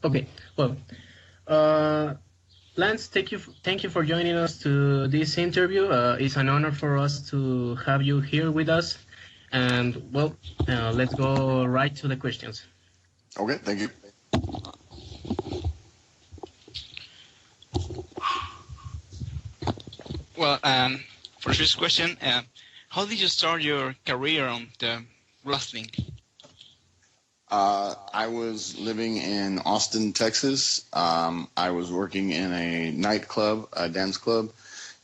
Okay. Well, uh, Lance, thank you for joining us to this interview. It's an honor for us to have you here with us. And well, let's go right to the questions. Okay, thank you. Well, for this question, how did you start your career on the wrestling? I was living in Austin, Texas. I was working in a nightclub, a dance club,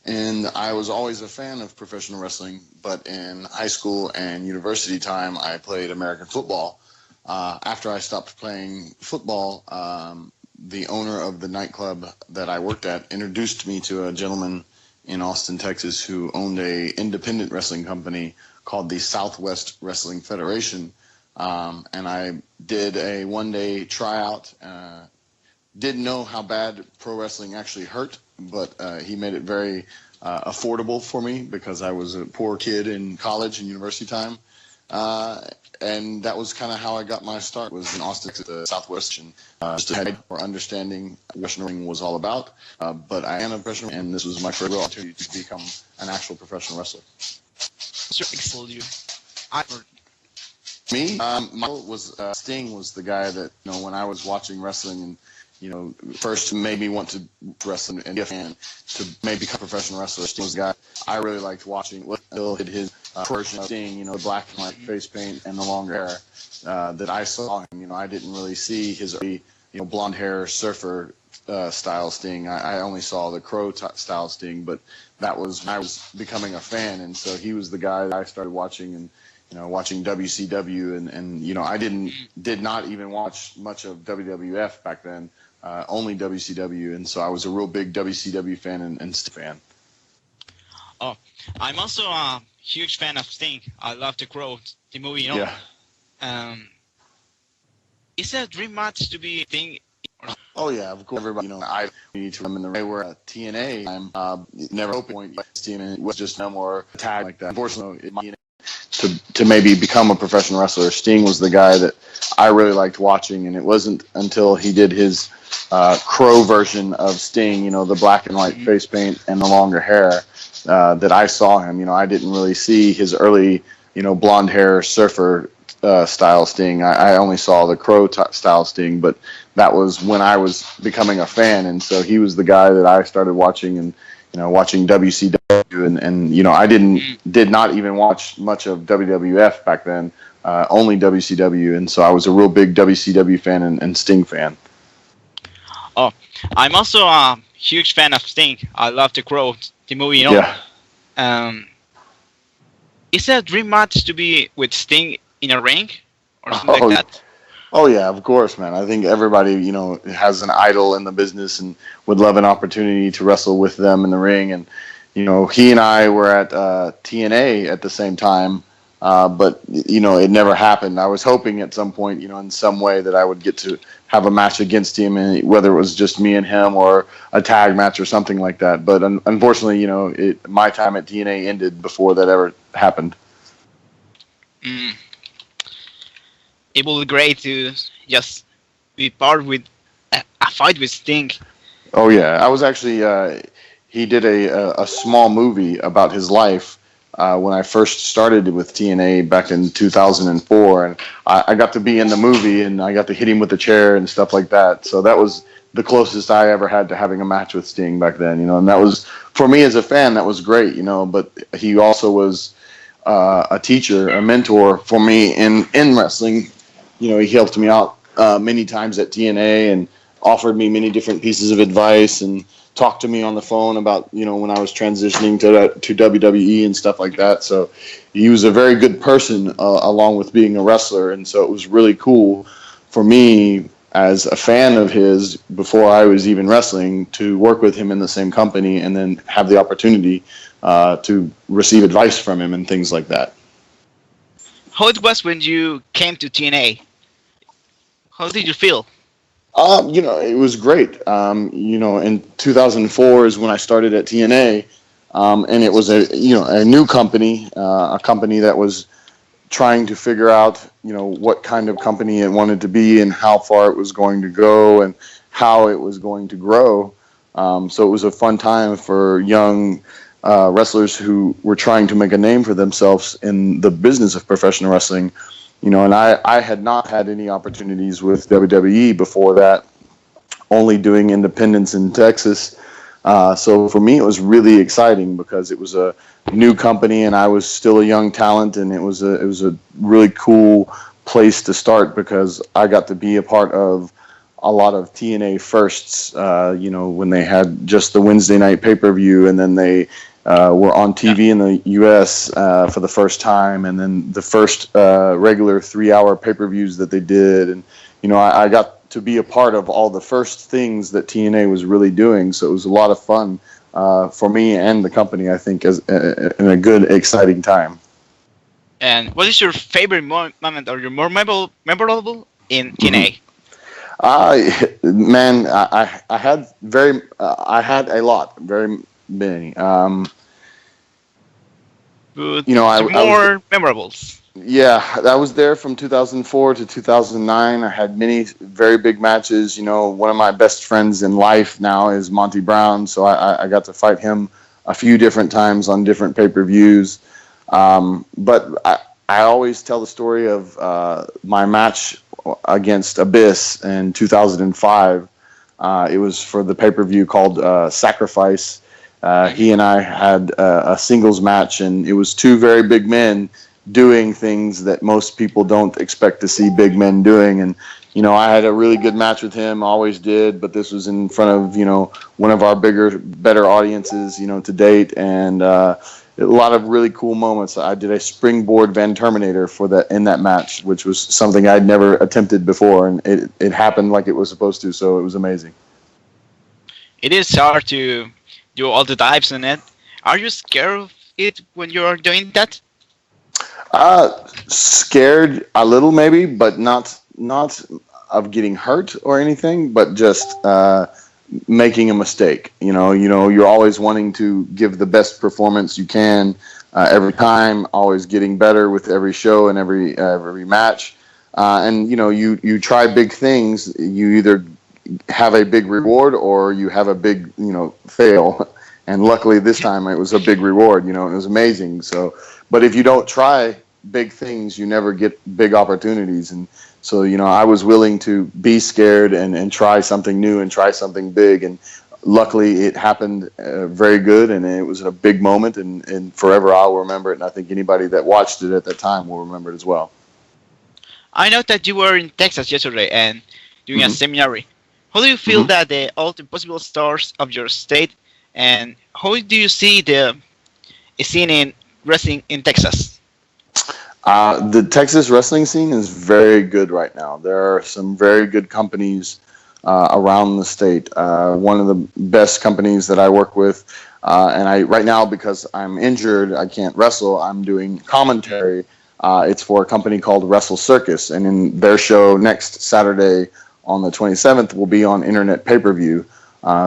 and I was always a fan of professional wrestling. But in high school and university time, I played American football. After I stopped playing football, the owner of the nightclub that I worked at introduced me to a gentleman in Austin, Texas, who owned a independent wrestling company called the Southwest Wrestling Federation. And I did a one-day tryout. Didn't know how bad pro wrestling actually hurt, but he made it very affordable for me because I was a poor kid in college and university time. And that was kind of how I got my start, was in Austin, the Southwest, and just had more understanding what wrestling was all about. But I am a professional, and this was my first real opportunity to become an actual professional wrestler. Sir, explode you. Me, Sting was the guy that, when I was watching wrestling and, first made me want to wrestle and be a fan to maybe become a professional wrestler. Sting was the guy I really liked watching. Until his version of Sting, the black and white face paint and the longer hair that I saw him. I didn't really see his early, blonde hair surfer style Sting. I only saw the Crow style Sting, but that was when I was becoming a fan, and so he was the guy that I started watching and. Watching WCW and I did not even watch much of WWF back then, only WCW, and so I was a real big WCW fan and fan. Oh, I'm also a huge fan of Sting. I love The Crow, the movie. Yeah. Is it a dream match to be Sting? Oh yeah, of course. Everybody, I need to remember the way we're at TNA. I'm never open point team, and it was just no more tag like that. Unfortunately, to maybe become a professional wrestler, Sting was the guy that I really liked watching, and it wasn't until he did his Crow version of Sting, the black and white face paint and the longer hair, that I saw him. I didn't really see his early, blonde hair surfer style Sting. I only saw the Crow style Sting, but that was when I was becoming a fan, and so he was the guy that I started watching and watching WCW and I did not even watch much of WWF back then, only WCW, and so I was a real big WCW fan and Sting fan. Oh, I'm also a huge fan of Sting. I love The Crow, the movie. Yeah. Is it a dream match to be with Sting in a ring or something like that? Oh yeah, of course, man. I think everybody, has an idol in the business and would love an opportunity to wrestle with them in the ring. And, he and I were at TNA at the same time, but, it never happened. I was hoping at some point, in some way that I would get to have a match against him, and whether it was just me and him or a tag match or something like that. But unfortunately, my time at TNA ended before that ever happened. It will be great to just be part with a fight with Sting. Oh yeah, I was actually. He did a small movie about his life when I first started with TNA back in 2004, and I got to be in the movie, and I got to hit him with the chair and stuff like that. So that was the closest I ever had to having a match with Sting back then. And that was, for me as a fan, that was great. But he also was a teacher, a mentor for me in wrestling. He helped me out many times at TNA and offered me many different pieces of advice and talked to me on the phone about, when I was transitioning to WWE and stuff like that. So he was a very good person along with being a wrestler. And so it was really cool for me as a fan of his before I was even wrestling to work with him in the same company and then have the opportunity to receive advice from him and things like that. How it was when you came to TNA? How did you feel? It was great. In 2004 is when I started at TNA, and it was a new company, a company that was trying to figure out, what kind of company it wanted to be and how far it was going to go and how it was going to grow. So it was a fun time for young wrestlers who were trying to make a name for themselves in the business of professional wrestling. And I had not had any opportunities with WWE before that, only doing independence in Texas. So for me, it was really exciting because it was a new company and I was still a young talent, and it was a really cool place to start because I got to be a part of a lot of TNA firsts, when they had just the Wednesday night pay-per-view, and then they were on TV in the U.S. For the first time, and then the first regular 3-hour pay-per-views that they did. And, I got to be a part of all the first things that TNA was really doing. So it was a lot of fun for me and the company, I think, in a good, exciting time. And what is your favorite moment or your more memorable in TNA? Man, I had a lot, very many. More memorables. Yeah, I was there from 2004 to 2009. I had many very big matches. One of my best friends in life now is Monty Brown, so I got to fight him a few different times on different pay-per-views. But I always tell the story of my match against Abyss in 2005. It was for the pay-per-view called Sacrifice. He and I had a singles match, and it was two very big men doing things that most people don't expect to see big men doing. And, I had a really good match with him, always did, but this was in front of, one of our better audiences, to date. And a lot of really cool moments. I did a springboard Van Terminator in that match, which was something I'd never attempted before. And it happened like it was supposed to. So it was amazing. It is hard to do all the dives in it. Are you scared of it when you're doing that? Scared a little maybe, but not of getting hurt or anything, but just making a mistake. You're always wanting to give the best performance you can every time, always getting better with every show and every match. And you try big things. You either have a big reward or you have a big fail. And luckily this time it was a big reward. It was amazing. So. But if you don't try big things, you never get big opportunities. And so, I was willing to be scared and try something new and try something big. And luckily it happened very good. And it was a big moment. And forever I'll remember it. And I think anybody that watched it at that time will remember it as well. I know that you were in Texas yesterday and doing a seminar. How do you feel that all the possible stars of your state, and how do you see the scene in wrestling in Texas? The Texas wrestling scene is very good right now. There are some very good companies around the state. One of the best companies that I work with, and right now, because I'm injured, I can't wrestle, I'm doing commentary. It's for a company called Wrestle Circus, and in their show next Saturday on the 27th will be on internet pay-per-view.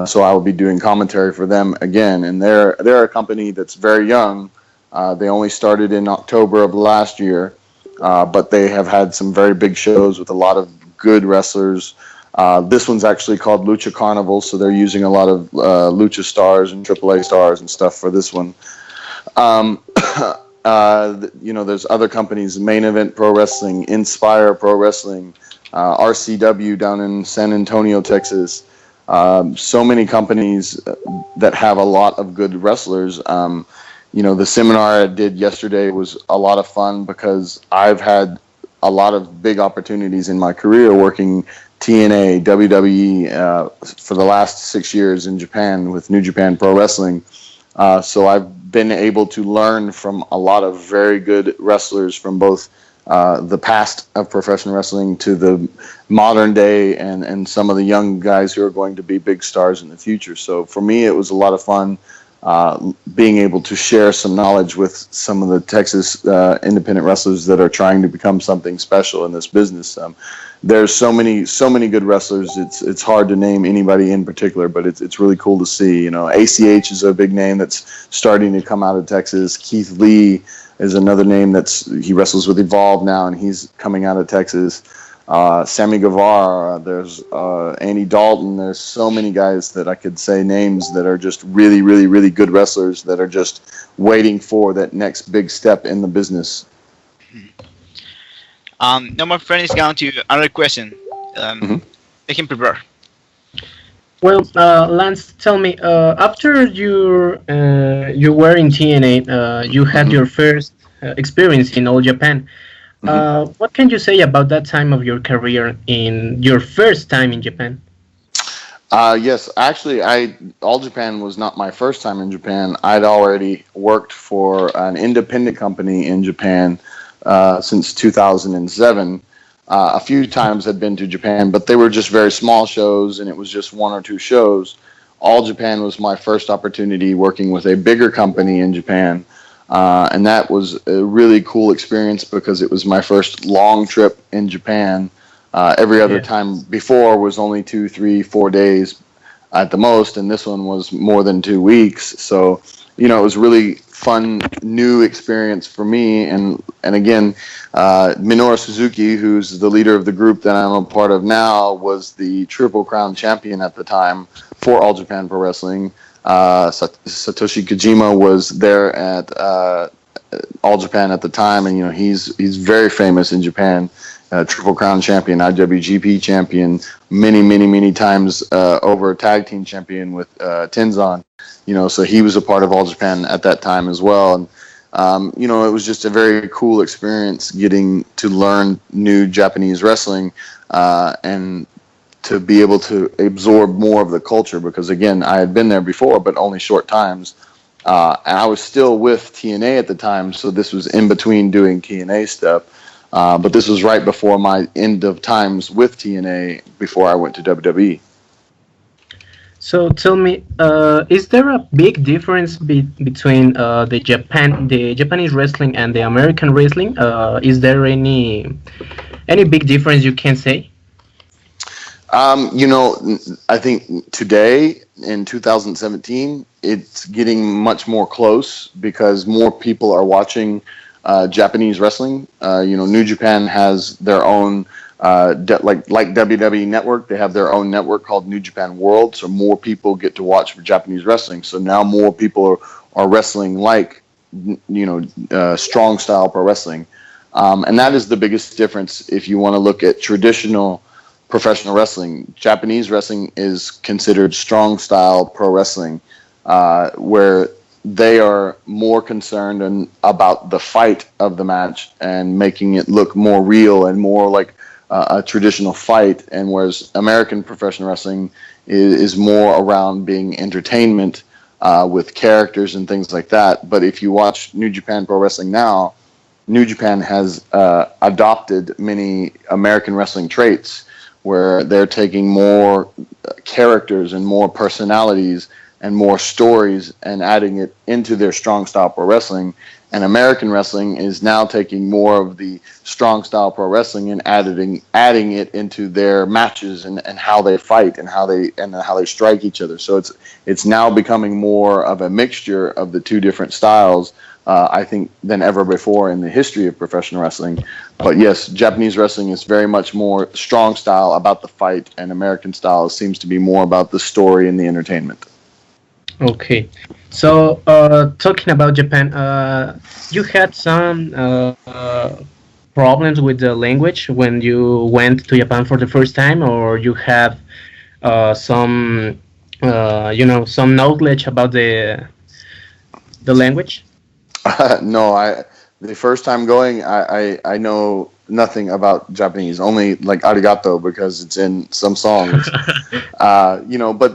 So I will be doing commentary for them again, and they're a company that's very young. They only started in October of last year, but they have had some very big shows with a lot of good wrestlers. This one's actually called Lucha Carnival, so they're using a lot of Lucha stars and AAA stars and stuff for this one. There's other companies, Main Event Pro Wrestling, Inspire Pro Wrestling, RCW down in San Antonio, Texas. So many companies that have a lot of good wrestlers. The seminar I did yesterday was a lot of fun because I've had a lot of big opportunities in my career working TNA, WWE for the last 6 years in Japan with New Japan Pro Wrestling. So I've been able to learn from a lot of very good wrestlers from both the past of professional wrestling to the modern day and some of the young guys who are going to be big stars in the future. So for me, it was a lot of fun being able to share some knowledge with some of the Texas independent wrestlers that are trying to become something special in this business. There's so many good wrestlers. It's hard to name anybody in particular, but it's really cool to see. ACH is a big name that's starting to come out of Texas. Keith Lee is another name he wrestles with Evolve now, and he's coming out of Texas. Sammy Guevara, there's Andy Dalton. There's so many guys that I could say names that are just really, really, really good wrestlers that are just waiting for that next big step in the business. Now my friend is going to another question. I can prepare. Well, Lance, tell me, after you were in TNA, you had your first experience in All Japan. What can you say about that time of your career in your first time in Japan? Yes, actually, All Japan was not my first time in Japan. I'd already worked for an independent company in Japan since 2007. A few times I'd been to Japan, but they were just very small shows, and it was just one or two shows. All Japan was my first opportunity working with a bigger company in Japan. And that was a really cool experience because it was my first long trip in Japan. Every other time before was only 2, 3, 4 days at the most, and this one was more than 2 weeks. So, it was really fun, new experience for me. And again, Minoru Suzuki, who's the leader of the group that I'm a part of now, was the Triple Crown champion at the time for All Japan Pro Wrestling. Satoshi Kojima was there at All Japan at the time, and he's very famous in Japan. Triple Crown champion, IWGP champion, many times over tag team champion with Tenzan. So he was a part of All Japan at that time as well. And it was just a very cool experience getting to learn new Japanese wrestling and to be able to absorb more of the culture, because again, I had been there before, but only short times. And I was still with TNA at the time, so this was in between doing TNA stuff. But this was right before my end of times with TNA before I went to WWE. So tell me, is there a big difference between the Japanese wrestling and the American wrestling? Is there any big difference you can say? I think today in 2017, it's getting much more close because more people are watching Japanese wrestling. New Japan has their own, like WWE Network, they have their own network called New Japan World. So more people get to watch Japanese wrestling. So now more people are wrestling like, strong style pro wrestling. And that is the biggest difference if you want to look at traditional professional wrestling. Japanese wrestling is considered strong style pro wrestling, where they are more concerned about the fight of the match and making it look more real and more like a traditional fight. And whereas American professional wrestling is more around being entertainment with characters and things like that. But if you watch New Japan Pro Wrestling now, New Japan has adopted many American wrestling traits, where they're taking more characters and more personalities and more stories and adding it into their strong style pro wrestling. And American wrestling is now taking more of the strong style pro wrestling and adding it into their matches and how they fight and how they strike each other. So it's now becoming more of a mixture of the two different styles, I think, than ever before in the history of professional wrestling. But yes, Japanese wrestling is very much more strong style about the fight, and American style seems to be more about the story and the entertainment. Okay, so talking about Japan, you had some problems with the language when you went to Japan for the first time, or you have some knowledge about the language? No, the first time going, I know nothing about Japanese, only like arigato because it's in some songs. But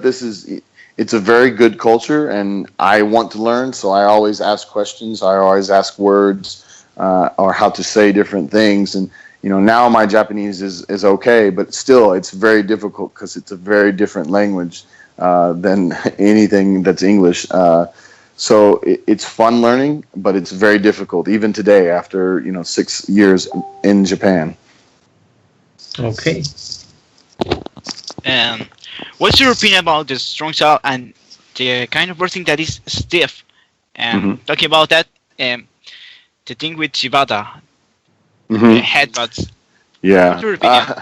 it's a very good culture, and I want to learn, so I always ask questions. I always ask words or how to say different things. And now my Japanese is okay, but still it's very difficult because it's a very different language than anything that's English. So it's fun learning, but it's very difficult even today after 6 years in Japan. Okay. What's your opinion about the strong style and the kind of wrestling that is stiff? Talking about that, the thing with Shibata, the headbutts. Yeah. What's your opinion?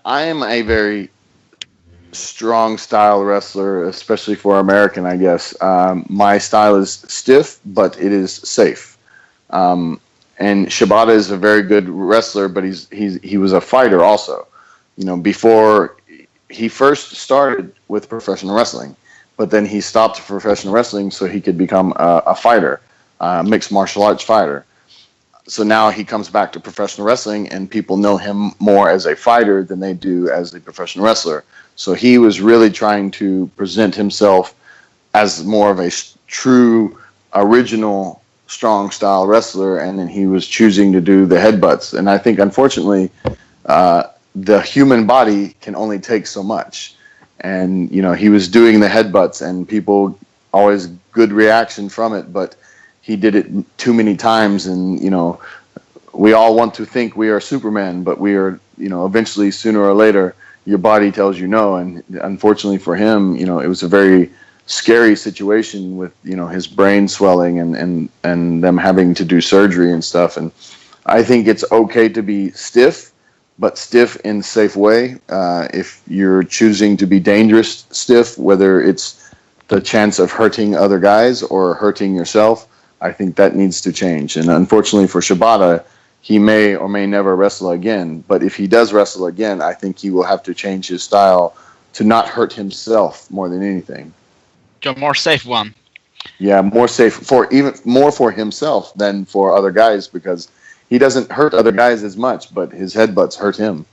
I am a very strong style wrestler, especially for American, I guess. My style is stiff, but it is safe. And Shibata is a very good wrestler, but he was a fighter also. Before he first started with professional wrestling, but then he stopped professional wrestling so he could become a fighter, mixed martial arts fighter. So now he comes back to professional wrestling, and people know him more as a fighter than they do as a professional wrestler. So he was really trying to present himself as more of a true, original, strong style wrestler, and then he was choosing to do the headbutts. And I think, unfortunately, the human body can only take so much. And, he was doing the headbutts, and people always good reaction from it, but he did it too many times, and we all want to think we are Superman, but we are eventually, sooner or later, your body tells you no. And unfortunately for him, it was a very scary situation with his brain swelling and them having to do surgery and stuff. And I think it's okay to be stiff, but stiff in a safe way. If you're choosing to be dangerous stiff, whether it's the chance of hurting other guys or hurting yourself, I think that needs to change. And unfortunately for Shibata, he may or may never wrestle again. But if he does wrestle again, I think he will have to change his style to not hurt himself more than anything. A more safe one. Yeah, more safe, even more for himself than for other guys, because he doesn't hurt other guys as much, but his headbutts hurt him.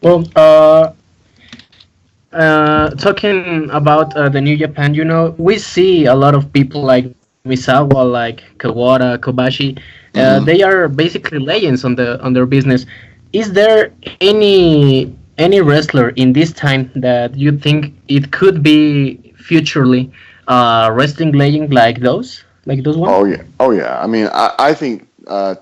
Well, talking about the New Japan, we see a lot of people like Misawa, like Kawada, Kobashi. They are basically legends on their business. Is there any wrestler in this time that you think it could be futurely wrestling legend like those ones? Oh yeah. I mean, I think I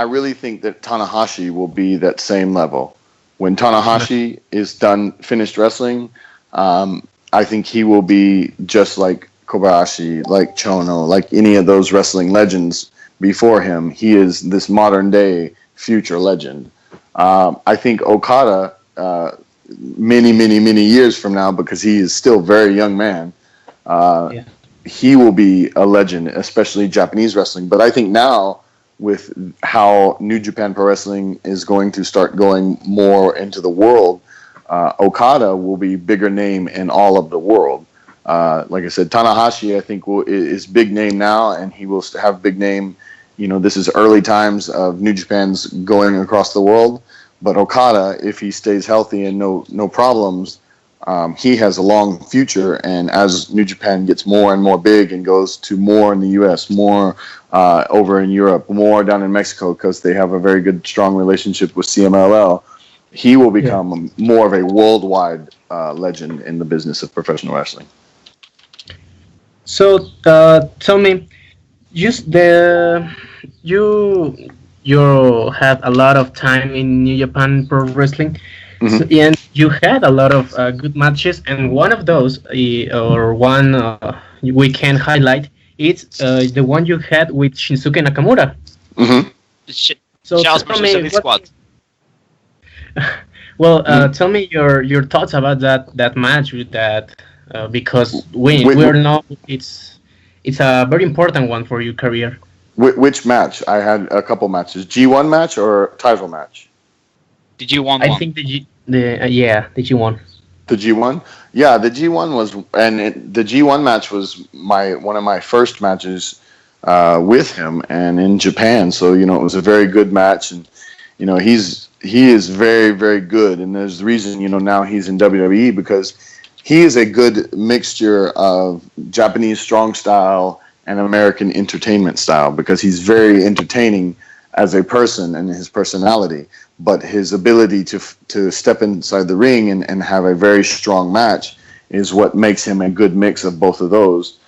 really think that Tanahashi will be that same level. When Tanahashi is finished wrestling, I think he will be just like Kobayashi, like Chono, like any of those wrestling legends before him. He is this modern day future legend. I think Okada, many, many, many years from now, because he is still a very young man, he will be a legend, especially Japanese wrestling. But I think now, with how New Japan Pro Wrestling is going to start going more into the world, Okada will be bigger name in all of the world. Like I said, Tanahashi, I think, is big name now, and he will have big name. This is early times of New Japan's going across the world. But Okada, if he stays healthy and no problems, he has a long future. And as New Japan gets more and more big and goes to more in the U.S., more over in Europe, more down in Mexico, because they have a very good, strong relationship with CMLL, he will become more of a worldwide legend in the business of professional wrestling. So tell me, you had a lot of time in New Japan Pro Wrestling, and you had a lot of good matches, and one of those, or one we can highlight, it's the one you had with Shinsuke Nakamura. So tell me, tell me your thoughts about that match with that, because we know it's a very important one for your career. Which match? I had a couple matches. G1 match or title match? The G1 I think the G1. The G1? Yeah, the G1 was, and the G1 match was one of my first matches with him and in Japan. So, it was a very good match, and he is very, very good, and there's the reason, now he's in WWE, because he is a good mixture of Japanese strong style and American entertainment style, because he's very entertaining as a person and his personality, but his ability to step inside the ring and have a very strong match is what makes him a good mix of both of those.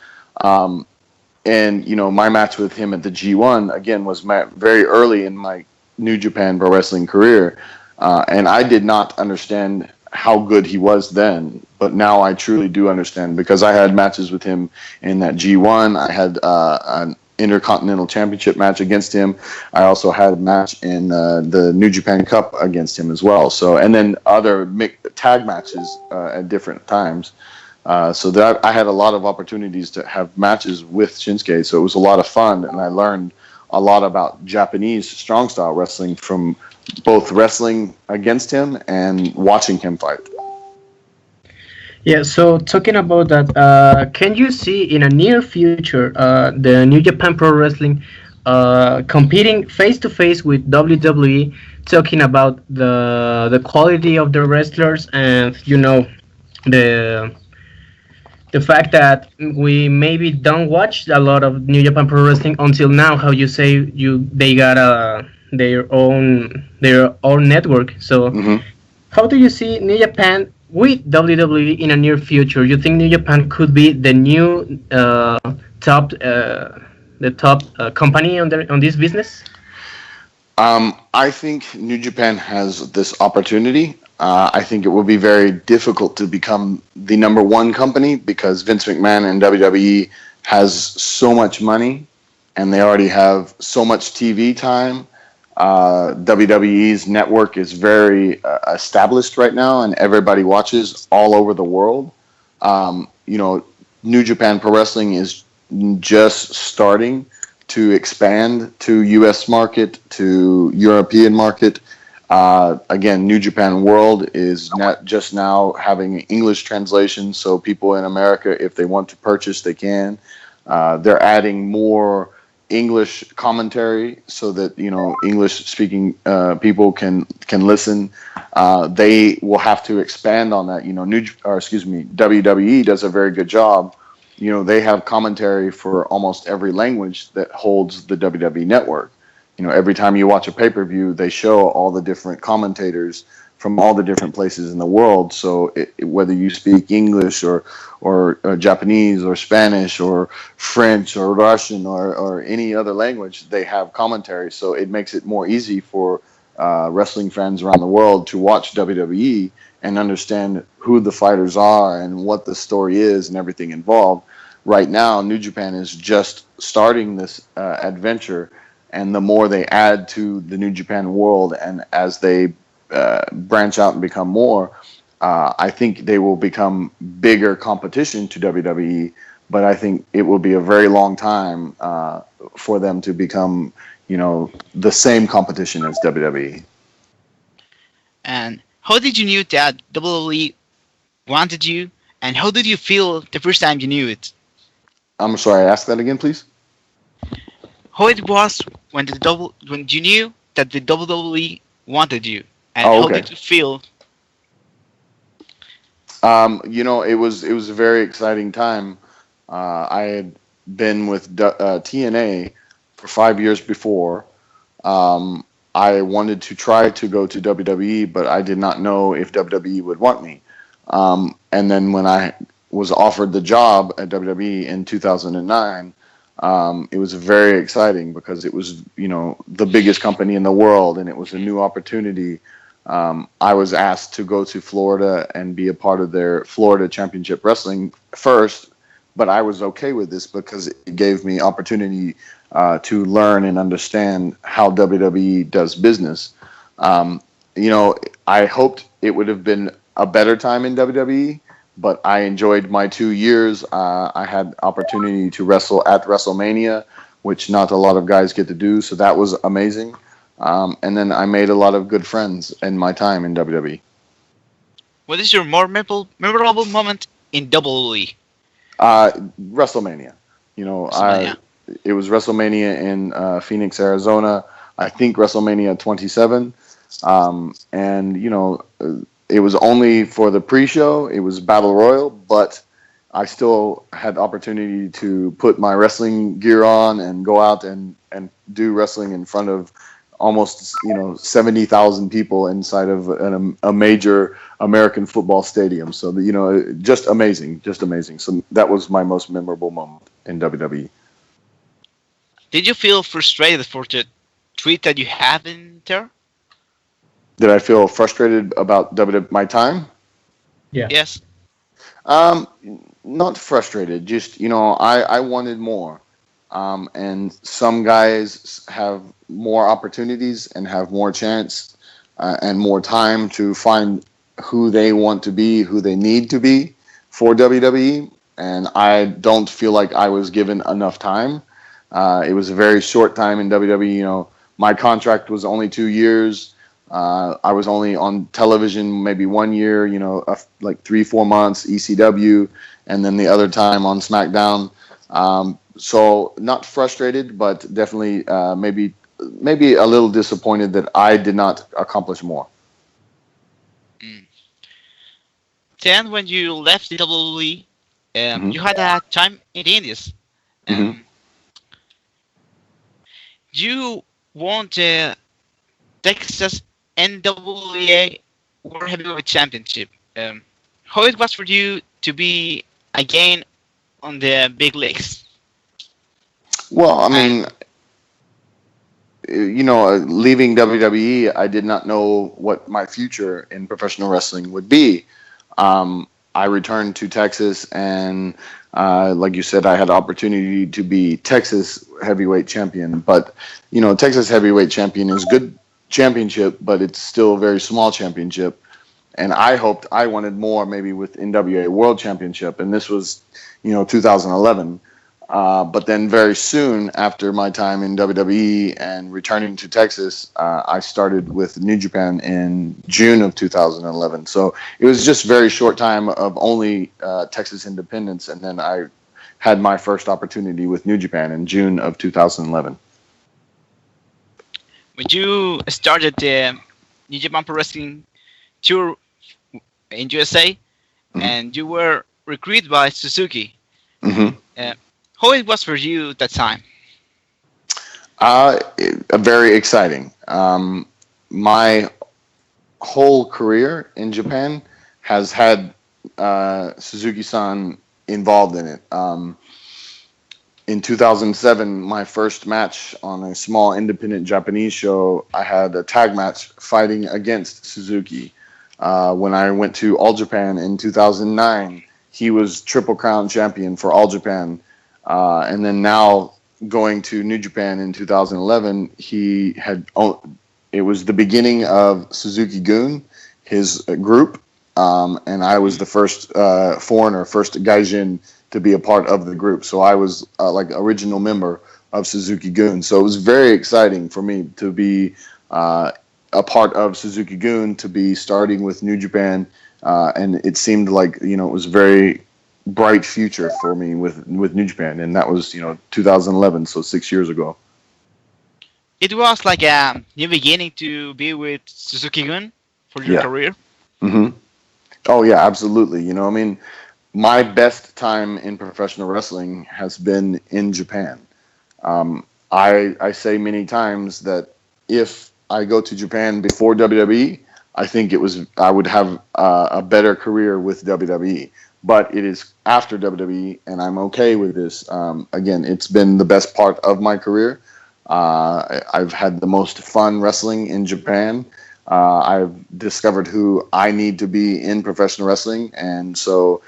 And my match with him at the G1 again was very early in my New Japan Pro Wrestling career, and I did not understand how good he was then, but now I truly do understand because I had matches with him in that G1. I had an Intercontinental Championship match against him. I also had a match in the New Japan Cup against him as well. So, and then other tag matches at different times. So that I had a lot of opportunities to have matches with Shinsuke. So it was a lot of fun, and I learned a lot about Japanese strong style wrestling from both wrestling against him and watching him fight. Yeah, so talking about that, can you see in a near future the New Japan Pro Wrestling competing face to face with WWE, talking about the quality of the wrestlers and the the fact that we maybe don't watch a lot of New Japan Pro Wrestling until now? How you say they got their own network. So how do you see New Japan with WWE in a near future? You think New Japan could be the new top company on this business? I think New Japan has this opportunity. I think it will be very difficult to become the number one company because Vince McMahon and WWE has so much money and they already have so much TV time. WWE's network is very established right now and everybody watches all over the world. New Japan Pro Wrestling is just starting to expand to U.S. market, to European market. Again, New Japan World is not just now having English translation, so people in America, if they want to purchase, they can. They're adding more English commentary so that English-speaking people can listen. They will have to expand on that. WWE does a very good job. They have commentary for almost every language that holds the WWE network. Every time you watch a pay-per-view, they show all the different commentators from all the different places in the world. So whether you speak English or Japanese or Spanish or French or Russian or any other language, they have commentary. So it makes it more easy for wrestling fans around the world to watch WWE and understand who the fighters are and what the story is and everything involved. Right now, New Japan is just starting this adventure. And the more they add to the New Japan world, and as they branch out and become more, I think they will become bigger competition to WWE. But I think it will be a very long time for them to become, the same competition as WWE. And how did you know that WWE wanted you? And how did you feel the first time you knew it? I'm sorry, ask that again, please. How it was when you knew that the WWE wanted you, and how did you feel? It was a very exciting time. I had been with TNA for 5 years before. I wanted to try to go to WWE, but I did not know if WWE would want me. And then when I was offered the job at WWE in 2009. It was very exciting because it was, the biggest company in the world and it was a new opportunity. I was asked to go to Florida and be a part of their Florida Championship Wrestling first, but I was okay with this because it gave me opportunity to learn and understand how WWE does business. I hoped it would have been a better time in WWE, but I enjoyed my 2 years. I had opportunity to wrestle at WrestleMania, which not a lot of guys get to do, so that was amazing. And then I made a lot of good friends in my time in WWE. What is your more memorable moment in WWE? WrestleMania. It was WrestleMania in Phoenix, Arizona. I think WrestleMania 27. It was only for the pre-show. It was Battle Royal, but I still had the opportunity to put my wrestling gear on and go out and do wrestling in front of almost 70,000 people inside of a major American football stadium. So just amazing. So that was my most memorable moment in WWE. Did you feel frustrated for the treat that you have in there? Did I feel frustrated about my time? Yeah. Yes. Not frustrated. Just I wanted more. And some guys have more opportunities and have more chance and more time to find who they want to be, who they need to be for WWE. And I don't feel like I was given enough time. It was a very short time in WWE. My contract was only 2 years. I was only on television maybe 1 year, like 3-4 months, ECW, and then the other time on SmackDown. So not frustrated, but definitely maybe a little disappointed that I did not accomplish more. Then when you left the WWE, you had a time in the Indies. You won the Texas NWA World Heavyweight Championship. How it was for you to be again on the big leagues? Well, I mean, leaving WWE, I did not know what my future in professional wrestling would be. I returned to Texas, and like you said, I had the opportunity to be Texas heavyweight champion. But Texas heavyweight champion is good championship, but it's still a very small championship. And I wanted more, maybe with NWA World Championship, and this was 2011. But then very soon after my time in WWE and returning to Texas, I started with New Japan in June of 2011. So it was just very short time of only Texas independence. And then I had my first opportunity with New Japan in June of 2011. When you started the New Japan Pro Wrestling tour in USA, and you were recruited by Suzuki, how it was for you that time? Very exciting. My whole career in Japan has had Suzuki-san involved in it. In 2007, my first match on a small independent Japanese show, I had a tag match fighting against Suzuki. When I went to All Japan in 2009, he was Triple Crown champion for All Japan. And then now going to New Japan in 2011, it was the beginning of Suzuki-gun, his group, and I was the first foreigner, first gaijin to be a part of the group. So I was like original member of Suzuki-gun. So it was very exciting for me to be a part of Suzuki-gun, to be starting with New Japan, and it seemed like it was very bright future for me with New Japan, and that was 2011, so 6 years ago. It was like a new beginning to be with Suzuki-gun for your career. Oh yeah, absolutely. My best time in professional wrestling has been in Japan. I say many times that if I go to Japan before WWE, I think I would have a better career with WWE. But it is after WWE, and I'm okay with this. Again, it's been the best part of my career. I've had the most fun wrestling in Japan. I've discovered who I need to be in professional wrestling. And so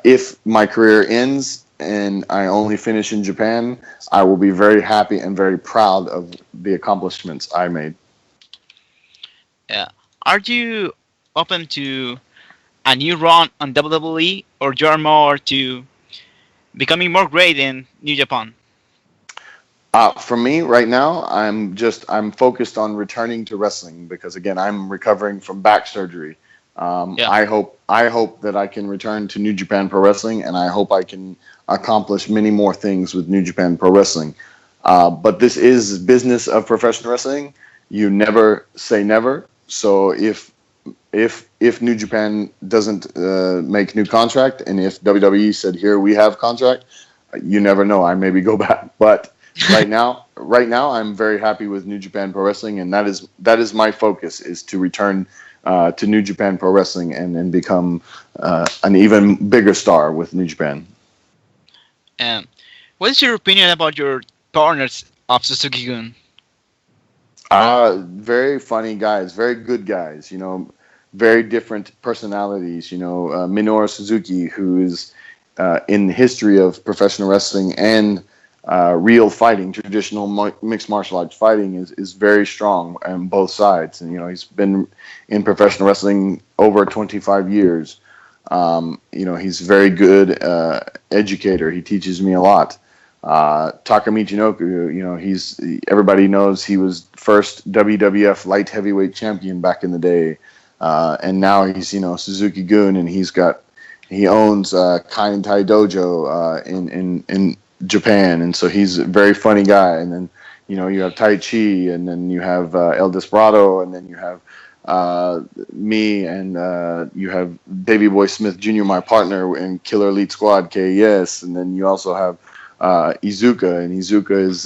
if my career ends and I only finish in Japan, I will be very happy and very proud of the accomplishments I made. Yeah. Are you open to a new run on WWE, or you're more to becoming more great in New Japan? For me right now, I'm focused on returning to wrestling because again, I'm recovering from back surgery. I hope that I can return to New Japan Pro Wrestling, and I hope I can accomplish many more things with New Japan Pro Wrestling. But this is business of professional wrestling. You never say never. So if New Japan doesn't make new contract, and if WWE said, here we have contract, you never know, I maybe go back. But Right now, I'm very happy with New Japan Pro Wrestling, and that is my focus, is to return to New Japan Pro Wrestling and become an even bigger star with New Japan. Um, what is your opinion about your partners of Suzuki-gun? Very funny guys, very good guys. Very different personalities. Minoru Suzuki, who is in the history of professional wrestling and real fighting, traditional mixed martial arts fighting, is very strong on both sides. And he's been in professional wrestling over 25 years. He's very good educator. He teaches me a lot. Taka Michinoku, everybody knows he was first WWF light heavyweight champion back in the day, and now he's Suzuki-gun, and he owns Kai-en-Tai Dojo in Japan, and so he's a very funny guy. And then you have Tai Chi, and then you have El Desperado, and then you have me, and you have Davey Boy Smith Jr., my partner in Killer Elite Squad KES, and then you also have Iizuka, and Iizuka is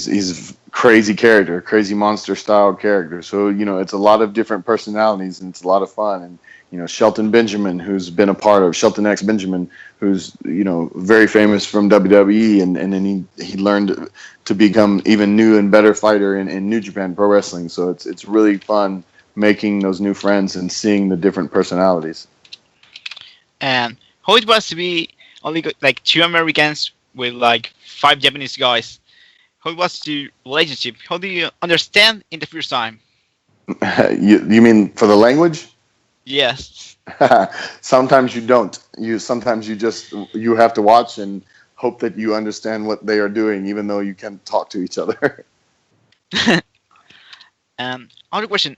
he's a crazy character, crazy monster style character. So it's a lot of different personalities, and it's a lot of fun. And Shelton Benjamin, who's been a part of Shelton X Benjamin, who's very famous from WWE, and then he learned to become even new and better fighter in New Japan Pro Wrestling. So it's really fun making those new friends and seeing the different personalities. And how it was to be only like two Americans with like five Japanese guys? How it was the relationship? How do you understand in the first time? You mean for the language? Yes. Sometimes you don't. Sometimes you have to watch and hope that you understand what they are doing, even though you can't talk to each other. Other question: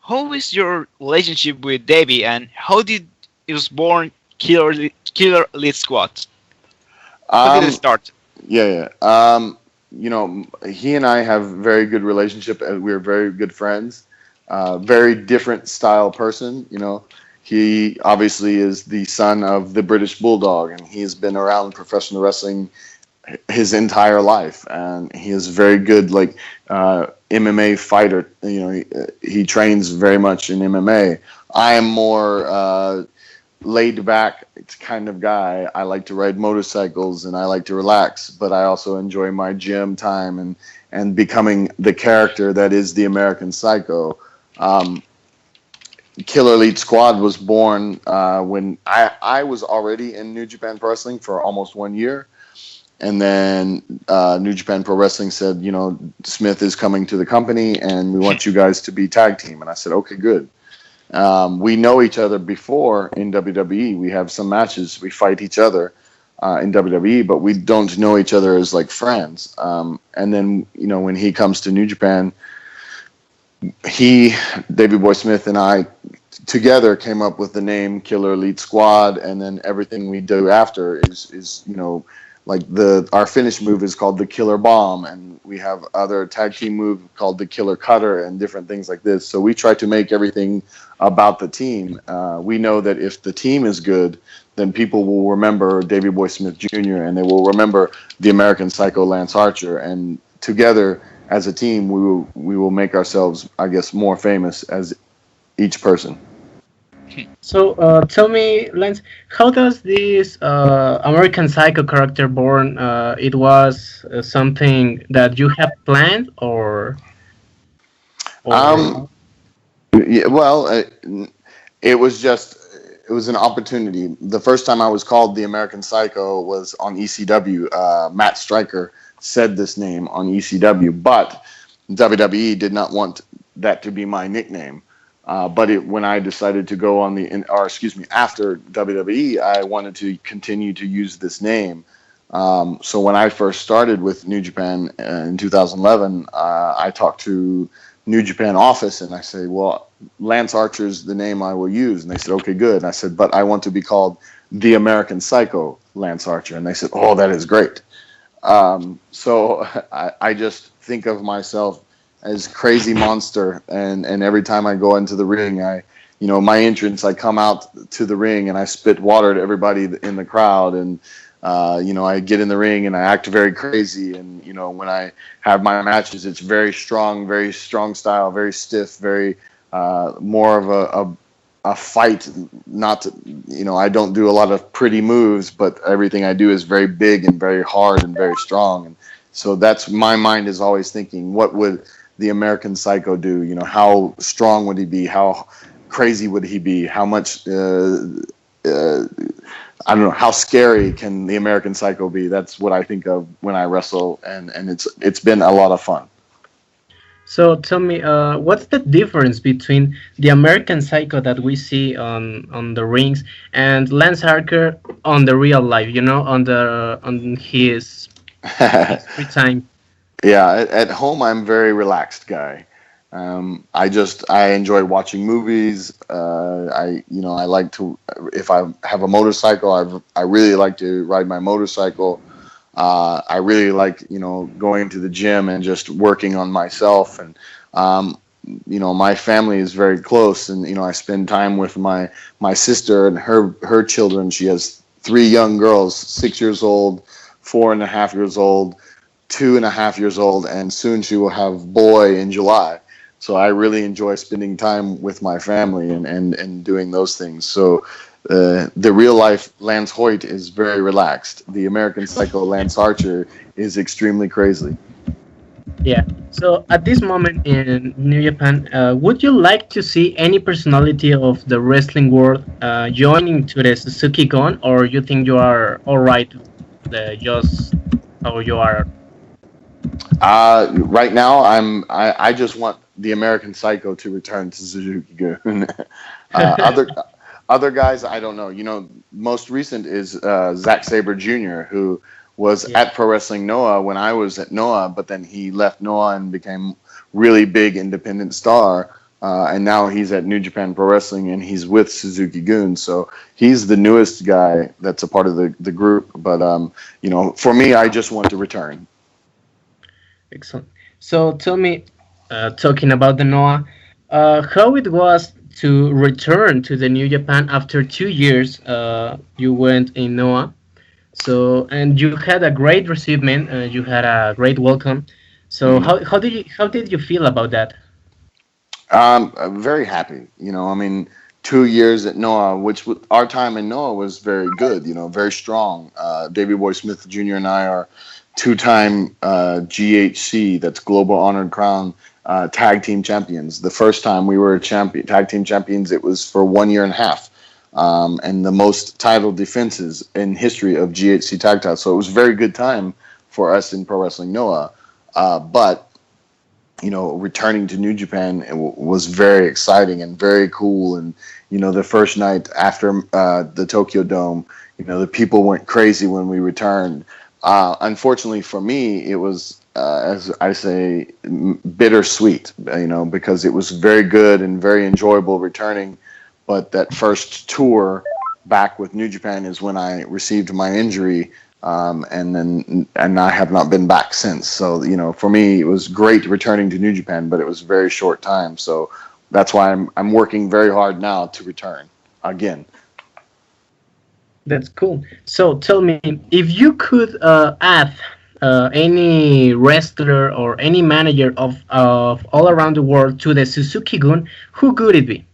how is your relationship with Davey, and how did it was born Killer Elite Squad? How did it start? Yeah. He and I have a very good relationship, and we're very good friends. Very different style person. He obviously is the son of the British Bulldog, and he's been around professional wrestling his entire life, and he is very good, MMA fighter. He trains very much in MMA. I am more laid back kind of guy. I like to ride motorcycles and I like to relax, but I also enjoy my gym time and becoming the character that is the American Psycho. Killer Elite Squad was born when I was already in New Japan Pro Wrestling for almost 1 year. And then New Japan Pro Wrestling said, Smith is coming to the company and we want you guys to be tag team. And I said, okay, good. We know each other before in WWE. We have some matches. We fight each other in WWE, but we don't know each other as like friends. And then, when he comes to New Japan, Davey Boy Smith and I together came up with the name Killer Elite Squad, and then everything we do after is our finish move is called the Killer Bomb, and we have other tag team move called the Killer Cutter and different things like this. So we try to make everything about the team. We know that if the team is good, then people will remember Davey Boy Smith Jr. and they will remember the American Psycho Lance Archer, and together as a team, we will make ourselves, I guess, more famous as each person. So tell me, Lance, how does this American Psycho character born? It was something that you have planned, or? Yeah, well, it was an opportunity. The first time I was called the American Psycho was on ECW. Matt Stryker said this name on ECW, but WWE did not want that to be my nickname. But when I decided to go on after WWE, I wanted to continue to use this name. So when I first started with New Japan in 2011, I talked to New Japan office and I said, well, Lance Archer is the name I will use. And they said, okay, good. And I said, but I want to be called the American Psycho Lance Archer. And they said, oh, that is great. So I just think of myself as crazy monster, and every time I go into the ring, my entrance, I come out to the ring and I spit water to everybody in the crowd, and I get in the ring and I act very crazy. And, when I have my matches, it's very strong style, very stiff, very more of a fight. Not to, I don't do a lot of pretty moves, but everything I do is very big and very hard and very strong. And so that's my mind is always thinking, what would the American Psycho do? How strong would he be? How crazy would he be? How much, I don't know, how scary can the American Psycho be? That's what I think of when I wrestle, and it's been a lot of fun. So tell me, what's the difference between the American Psycho that we see on the rings and Lance Harker on the real life? On his free time. Yeah, at home I'm a very relaxed guy. I enjoy watching movies. I like to, if I have a motorcycle, I really like to ride my motorcycle. I really like, going to the gym and just working on myself. And, my family is very close, and, I spend time with my sister and her children. She has 3 young girls, 6 years old, 4.5 years old, 2.5 years old, and soon she will have boy in July. So I really enjoy spending time with my family and doing those things. So the real life Lance Hoyt is very relaxed. The American Psycho Lance Archer is extremely crazy. Yeah. So at this moment in New Japan, would you like to see any personality of the wrestling world joining to the Suzuki Gun, or you think you are all right, just how you are? Right now, I just want the American Psycho to return to Suzuki Gun. Other guys, I don't know. Most recent is Zack Sabre Jr., who was at Pro Wrestling Noah when I was at Noah, but then he left Noah and became really big independent star. And now he's at New Japan Pro Wrestling, and he's with Suzuki Gun. So he's the newest guy that's a part of the group. But, for me, I just want to return. Excellent. So tell me, talking about the Noah, how it was to return to the New Japan after 2 years. You went in Noah, and you had a great receivement. You had a great welcome. So how did you feel about that? I'm very happy. 2 years at Noah, which our time in Noah was very good. Very strong. Davey Boy Smith Jr. and I are 2-time GHC, that's Global Honored Crown, tag team champions. The first time we were tag team champions, it was for 1.5 years, and the most title defenses in history of GHC tag titles. So it was a very good time for us in Pro Wrestling Noah. But returning to New Japan was very exciting and very cool. And the first night after the Tokyo Dome, the people went crazy when we returned. Unfortunately for me, it was, as I say, bittersweet, because it was very good and very enjoyable returning. But that first tour back with New Japan is when I received my injury, and I have not been back since. So, for me, it was great returning to New Japan, but it was a very short time. So that's why I'm working very hard now to return again. That's cool. So tell me, if you could add any wrestler or any manager of all around the world to the Suzuki Gun, who could it be?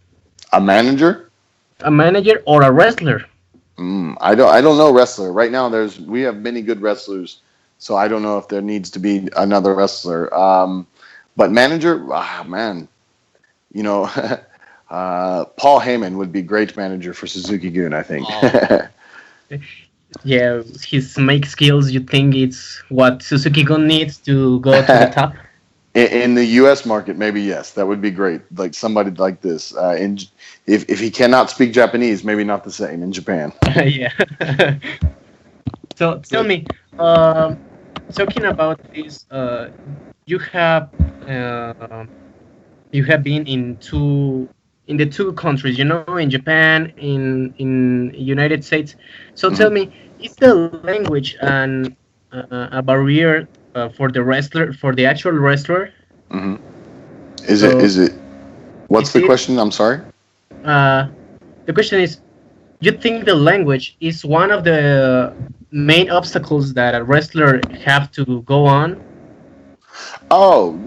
A manager? A manager or a wrestler? I don't know wrestler. Right now we have many good wrestlers, so I don't know if there needs to be another wrestler. But manager, man, Paul Heyman would be great manager for Suzuki Gun, I think. Yeah, his make skills, you think it's what Suzuki Gun needs to go to the top? In the U.S. market, maybe yes, that would be great. Like somebody like this. If he cannot speak Japanese, maybe not the same in Japan. Yeah. So tell me, talking about this, you have been in the two countries, in Japan, in United States. So tell me, is the language a barrier for the wrestler, for the actual wrestler? Mm-hmm. Is it? What's the question? I'm sorry. The question is, you think the language is one of the main obstacles that a wrestler have to go on? Oh,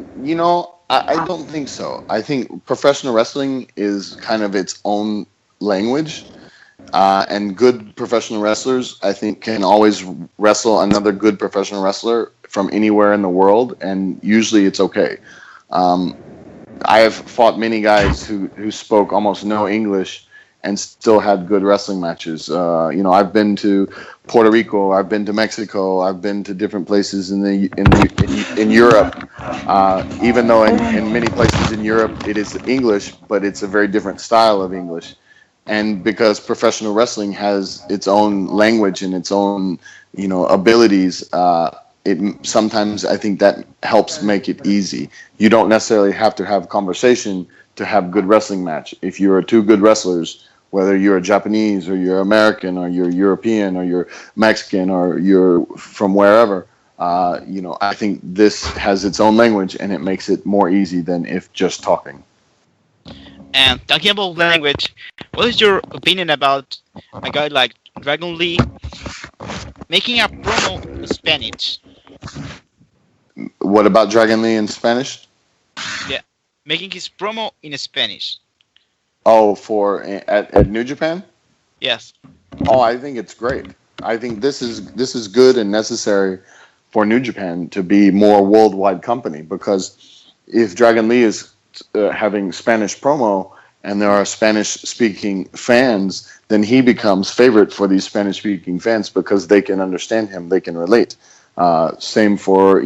I don't think so. I think professional wrestling is kind of its own language. And good professional wrestlers, I think, can always wrestle another good professional wrestler from anywhere in the world, and usually it's okay. Um, I have fought many guys who spoke almost no English and still had good wrestling matches. I've been to Puerto Rico, I've been to Mexico, I've been to different places in Europe. Even though in many places in Europe it is English, but it's a very different style of English. And because professional wrestling has its own language and its own abilities, it sometimes I think that helps make it easy. You don't necessarily have to have conversation to have good wrestling match. If you are two good wrestlers, whether you're Japanese or you're American or you're European or you're Mexican or you're from wherever, I think this has its own language and it makes it more easy than if just talking. And talking about language, what is your opinion about a guy like Dragon Lee making a promo in Spanish? What about Dragon Lee in Spanish? Yeah, making his promo in Spanish. Oh, at New Japan? Yes. Oh, I think it's great. I think this is good and necessary for New Japan to be more worldwide company, because if Dragon Lee is having Spanish promo and there are Spanish speaking fans, then he becomes favorite for these Spanish speaking fans because they can understand him, they can relate. Same for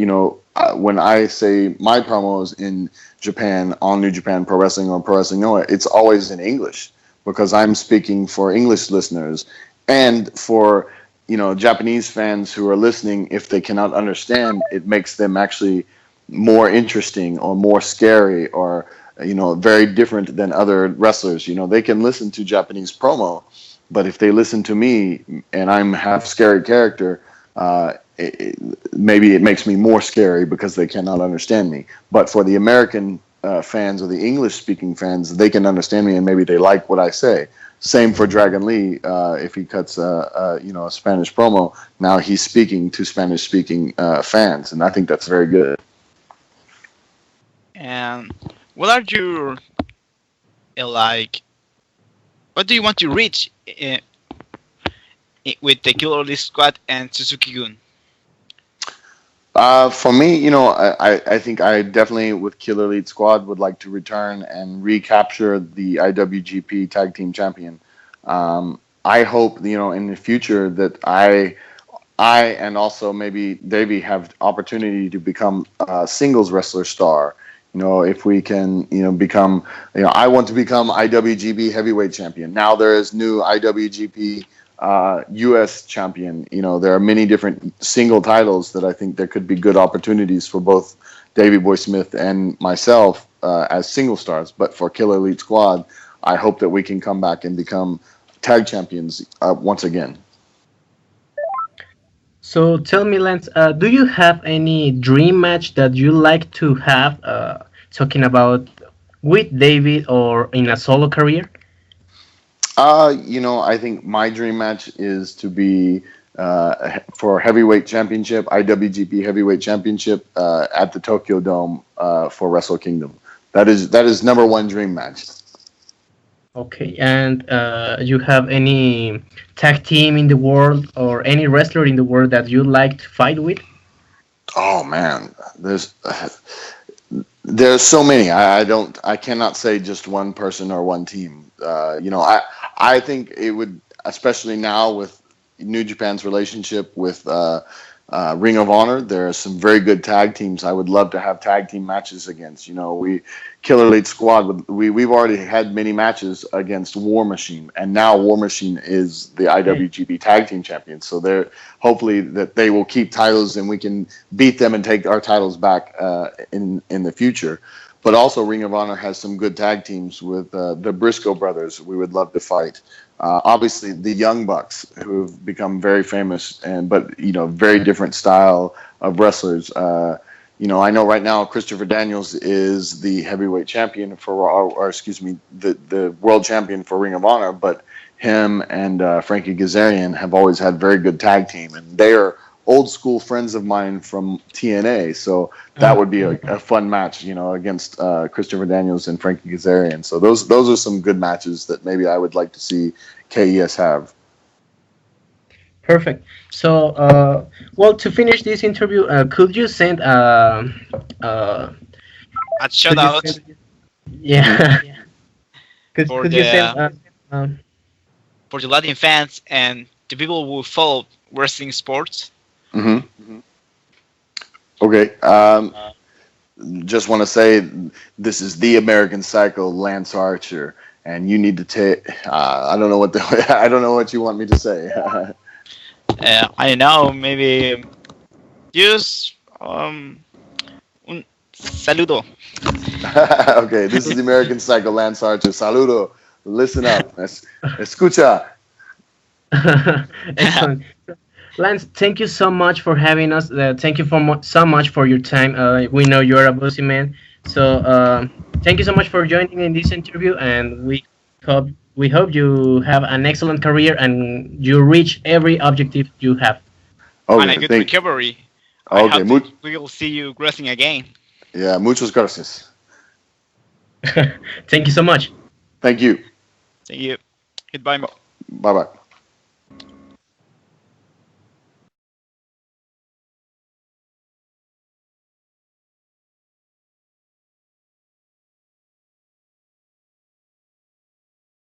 when I say my promos in Japan on New Japan Pro Wrestling or Pro Wrestling Noah, it's always in English because I'm speaking for English listeners, and for Japanese fans who are listening. If they cannot understand, it makes them actually more interesting or more scary or very different than other wrestlers. They can listen to Japanese promo, but if they listen to me and I'm half scary character, maybe it makes me more scary because they cannot understand me. But for the American fans or the English speaking fans, they can understand me and maybe they like what I say. Same for Dragon Lee. If he cuts a Spanish promo, now he's speaking to Spanish speaking fans, and I think that's very good. And what are your what do you want to reach with the Killer Elite Squad and Suzuki Gun? For me, I think I definitely with Killer Elite Squad would like to return and recapture the IWGP Tag Team Champion. I hope in the future that I and also maybe Davey have opportunity to become a singles wrestler star. If we can, become, I want to become IWGP Heavyweight Champion. Now there is new IWGP U.S. champion. There are many different single titles that I think there could be good opportunities for both Davey Boy Smith and myself as single stars. But for Killer Elite Squad, I hope that we can come back and become tag champions once again. So tell me, Lance, do you have any dream match that you like to have, talking about with David or in a solo career? I think my dream match is to be for heavyweight championship, IWGP Heavyweight Championship at the Tokyo Dome for Wrestle Kingdom. That is number one dream match. Okay, and you have any tag team in the world or any wrestler in the world that you like to fight with? Oh man, there's so many. I cannot say just one person or one team. I think it would, especially now with New Japan's relationship with Ring of Honor, there are some very good tag teams I would love to have tag team matches against. Killer Elite Squad, we've already had many matches against War Machine, and now War Machine is the IWGP Tag Team Champion. So they're hopefully that they will keep titles and we can beat them and take our titles back in the future. But also Ring of Honor has some good tag teams with the Briscoe brothers. We would love to fight. Obviously, the Young Bucks, who have become very famous, but very different style of wrestlers. I know right now Christopher Daniels is the heavyweight champion for, or excuse me, the world champion for Ring of Honor, but him and Frankie Kazarian have always had very good tag team, and they are old school friends of mine from TNA. So that would be a fun match, against Christopher Daniels and Frankie Kazarian. So those are some good matches that maybe I would like to see KES have. Perfect. So, well, to finish this interview, could you send A shout out yeah. for Could you send for the Latin fans and the people who follow wrestling sports. Okay. Just want to say this is the American Psycho, Lance Archer, and you need to take. I don't know what I don't know what you want me to say. I don't know, maybe use un saludo. Okay, this is the American Psycho, Lance Archer. Saludo. Listen up. Escucha. Excellent. Lance, thank you so much for having us. Thank you so much for your time. We know you're a busy man, so thank you so much for joining in this interview, and we hope you have an excellent career and you reach every objective you have. Okay, and a good recovery. I Okay, hope we will see you wrestling again. Yeah, muchas gracias. Thank you so much. Thank you. Thank you. Goodbye. Bye bye.